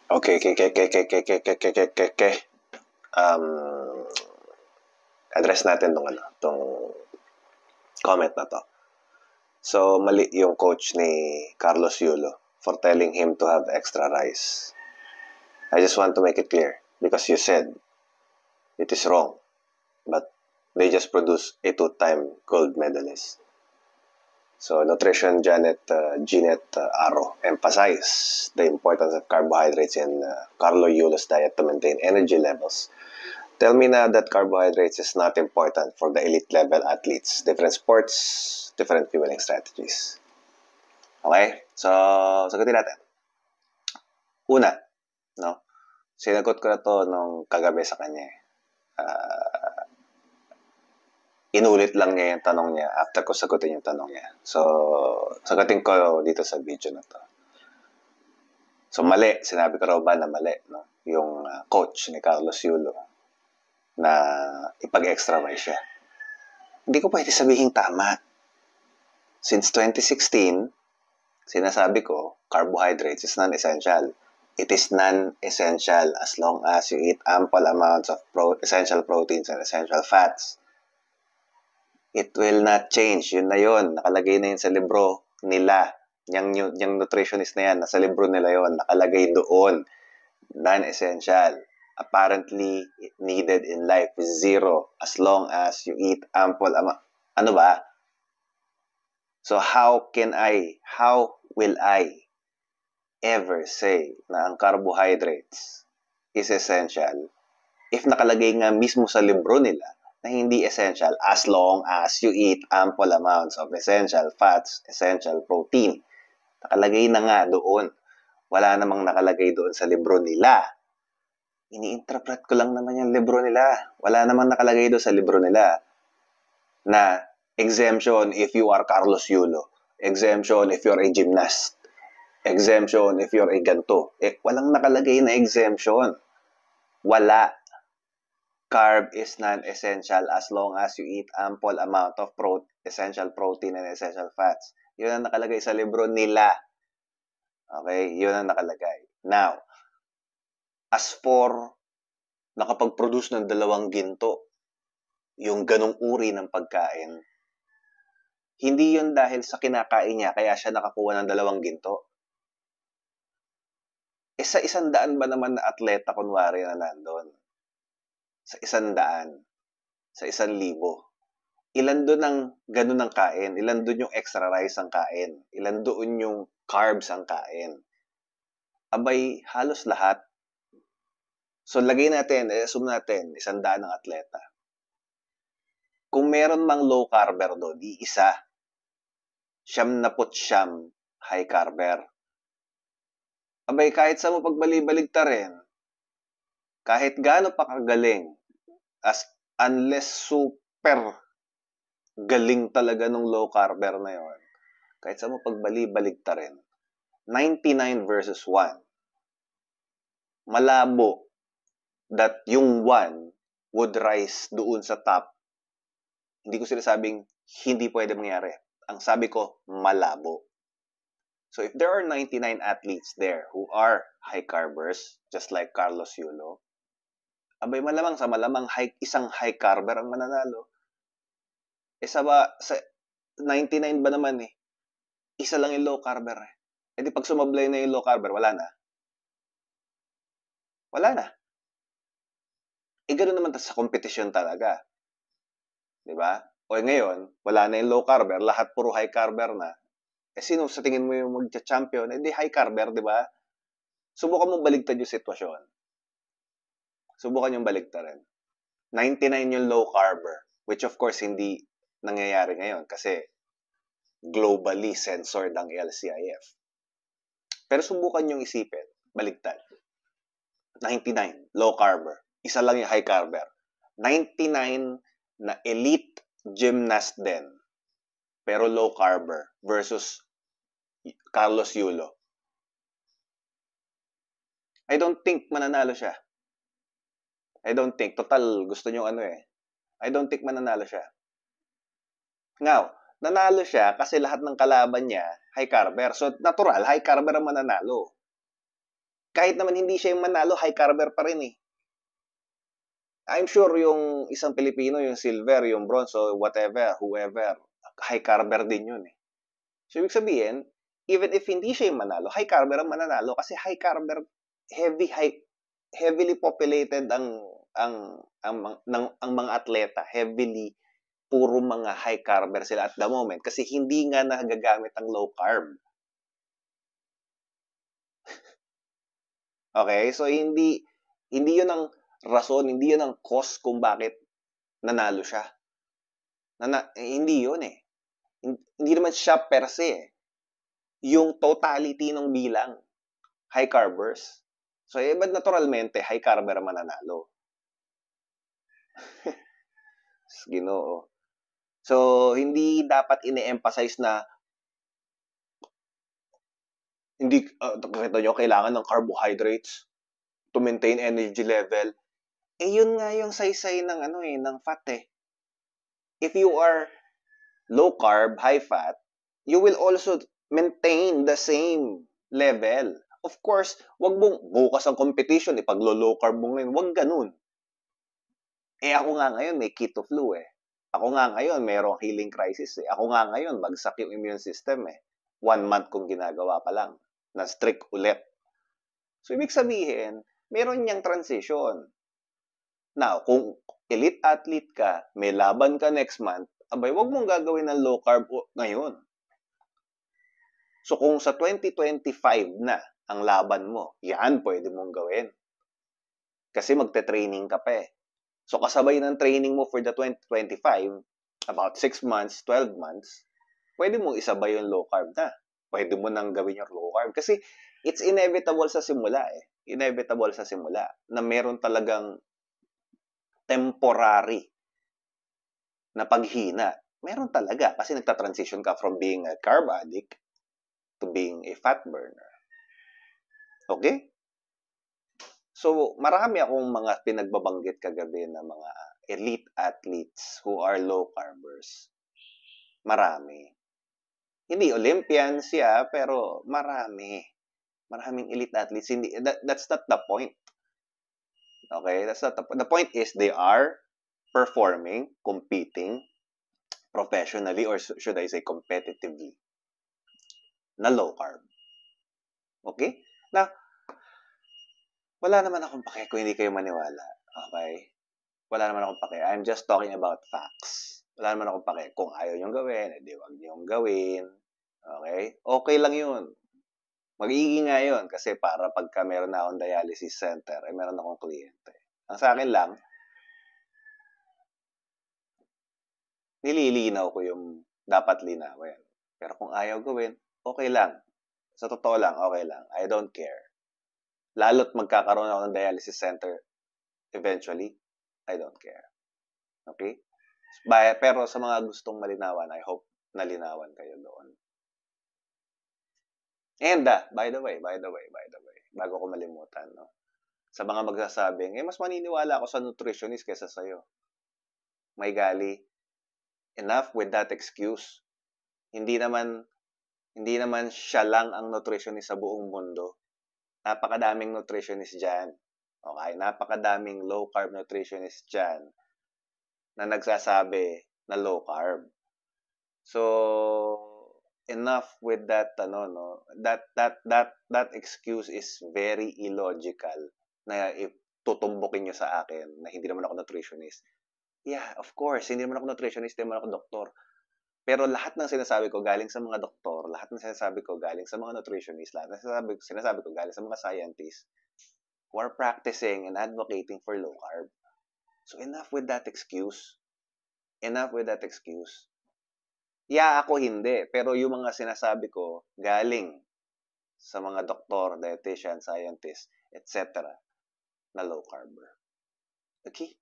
Okay, okay. Address natin tong comment na to. So, mali yung coach ni Carlos Yulo for telling him to have extra rice. I just want to make it clear because you said it is wrong, but they just produced a two-time gold medalist. So, Nutrition Jeanette Arro emphasized the importance of carbohydrates in Carlo Yulo's diet to maintain energy levels. Tell me na that carbohydrates is not important for the elite level athletes. Different sports, different fueling strategies. Okay? So, sagutin natin. Una, no? Sinagot ko na to nung kagabi sa kanya. Inulit lang niya yung tanong niya after ko sagutin yung tanong niya. So, sagutin ko dito sa video na to. So, mali. Sinabi ko raw ba na mali, no? Yung coach ni Carlos Yulo na ipag-extra rice siya. Hindi ko pwede sabihin tama. Since 2016, sinasabi ko, carbohydrates is non-essential. It is non-essential as long as you eat ample amounts of essential proteins and essential fats. It will not change. Yun na yun. Nakalagay na yun sa libro nila. Yung nutritionist na yan, nasa libro nila yun. Nakalagay doon. Non-essential. Apparently, needed in life is zero as long as you eat ample amount. Ano ba? So, how will I ever say na ang carbohydrates is essential if nakalagay nga mismo sa libro nila na hindi essential as long as you eat ample amounts of essential fats, essential protein. Nakalagay na nga doon. Wala namang nakalagay doon sa libro nila. Ini-interpret ko lang naman yung libro nila. Wala namang nakalagay doon sa libro nila na exemption if you are Carlos Yulo. Exemption if you're a gymnast. Exemption if you're a ganto. Walang nakalagay na exemption. Wala. Carb is non-essential as long as you eat ample amount of essential protein and essential fats. Yun ang nakalagay sa libro nila. Okay? Yun ang nakalagay. Now, as for nakapag-produce ng dalawang ginto, yung ganong uri ng pagkain, hindi yun dahil sa kinakain niya kaya siya nakakuha ng dalawang ginto. Sa 100 ba naman na atleta kunwari na nandun? Sa 100, sa 1,000. Ilan doon ang ganun ang kain? Ilan doon yung extra rice ang kain? Ilan doon yung carbs ang kain? Abay, halos lahat. So, lagay natin, assume natin, 100 ng atleta. Kung meron mang low carber doon, di isa. 79 high carber. Abay, kahit sa mo pagbali-balig ta rin, kahit gaano pa kagaling, unless super galing talaga nung low carber na yon, kahit sa mo pagbali-balig ta rin, 99 versus 1. Malabo that yung 1 would rise doon sa top. Hindi ko sinasabing hindi pwede mangyari. Ang sabi ko, malabo. So if there are 99 athletes there who are high carbers, just like Carlos Yulo, abay malamang sa malamang isang high carber ang mananalo. Sa 99 ba naman isa lang yung low carber di pag sumablay na yung low carber, wala na. Wala na. Ganoon naman sa competition talaga. Diba? O ngayon, wala na yung low carber, lahat puro high carber na. Sino sa tingin mo yung magcha-champion? Di high carber, diba? Subukan mo baligtad yung sitwasyon. Subukan yung baligtarin. 99 yung low carber, which of course hindi nangyayari ngayon kasi globally censored ang LCIF. Pero subukan yung isipin, baligtad. 99, low carber. Isa lang yung high carber. 99 na elite gymnast din, pero low carber versus Carlos Yulo. I don't think mananalo siya. I don't think. Total, gusto nyo I don't think mananalo siya. Now, nanalo siya kasi lahat ng kalaban niya high carber. So, natural, high carber ang mananalo. kahit naman hindi siya yung manalo, high carber pa rin eh. I'm sure yung isang Pilipino, yung silver, yung bronze, so whatever, whoever, high carber din yun eh. So, ibig sabihin, even if hindi siya yung manalo, high carber ang mananalo kasi high carber, heavily populated ang mga atleta, heavily, puro mga high carber sila at the moment kasi hindi nga nagagamit ang low carb. Okay? So, hindi yun ang rason, hindi yun ang cause kung bakit nanalo siya. Hindi yun eh. Hindi naman siya per se eh. Yung totality ng bilang, high carbers. So, but naturalmente, high carber mananalo. Ginoo. So, hindi dapat ine-emphasize na hindi, kita nyo, kailangan ng carbohydrates to maintain energy level. Eh, yun nga yung saysay ng, ng fat eh. If you are low carb, high fat, you will also maintain the same level. Of course, wag mong bukas ang competition, ipaglo-low carb mo ngayon. Wag ganun. Eh, ako nga ngayon, may keto flu eh. Ako nga ngayon, mayroong healing crisis eh. Ako nga ngayon, bagsak yung immune system eh. 1 month kong ginagawa pa lang. Na strict ulit. So, ibig sabihin, meron niyang transition. Now, kung elite athlete ka, may laban ka next month, abay, wag mong gagawin ng low carb ngayon. So, kung sa 2025 na ang laban mo, yan pwede mong gawin. Kasi magte-training ka pa eh. So, kasabay ng training mo for the 2025, about 6 months, 12 months, pwede mong isabay yung low carb na. Pwede mo nang gawin yung low carb. Kasi it's inevitable sa simula eh. Inevitable sa simula na meron talagang temporary na paghina. Meron talaga kasi nagta-transition ka from being a carb addict to being a fat burner. Okay? So, marami akong mga pinagbabanggit kagabi na mga elite athletes who are low carbers. Marami. Hindi Olympians siya, pero marami. Maraming elite athletes. That's not the point. Okay? That's not the point is they are performing, competing professionally or should I say competitively na low carb. Okay? Na wala naman akong pake kung hindi kayo maniwala. Okay? Wala naman akong pake. I'm just talking about facts. Wala naman akong pake. Kung ayaw niyong gawin, edi wag niyong gawin. Okay? Okay lang yun. Magiging nga yun kasi para pagka meron na akong dialysis center, ay meron akong kliyente. Ang sa akin lang, nililinaw ko yung dapat linawin. Pero kung ayaw gawin, okay lang. Sa totoo lang, okay lang. I don't care. Lalo't magkakaroon ako ng dialysis center eventually, I don't care. Okay? Pero sa mga gustong malinawan, I hope nalinawan kayo doon. And by the way, bago ko malimutan, no? Sa mga magsasabing, mas maniniwala ako sa nutritionist kaysa sa'yo. May gali. Enough with that excuse. Hindi naman siya lang ang nutritionist sa buong mundo. Napakadaming nutritionist dyan. Okay? Napakadaming low-carb nutritionist dyan na nagsasabi na low carb. So, enough with that, that excuse is very illogical na tutumbukin nyo sa akin na hindi naman ako nutritionist. Yeah, of course, hindi naman ako nutritionist, hindi naman ako doktor. Pero lahat ng sinasabi ko galing sa mga doktor, lahat ng sinasabi ko galing sa mga nutritionist, lahat ng sinasabi ko galing sa mga scientists who are practicing and advocating for low carb. So enough with that excuse. Enough with that excuse. Yeah, ako hindi. Pero yung mga sinasabi ko galing sa mga doktor, dietitian, scientist, etc. na low carber. Okay?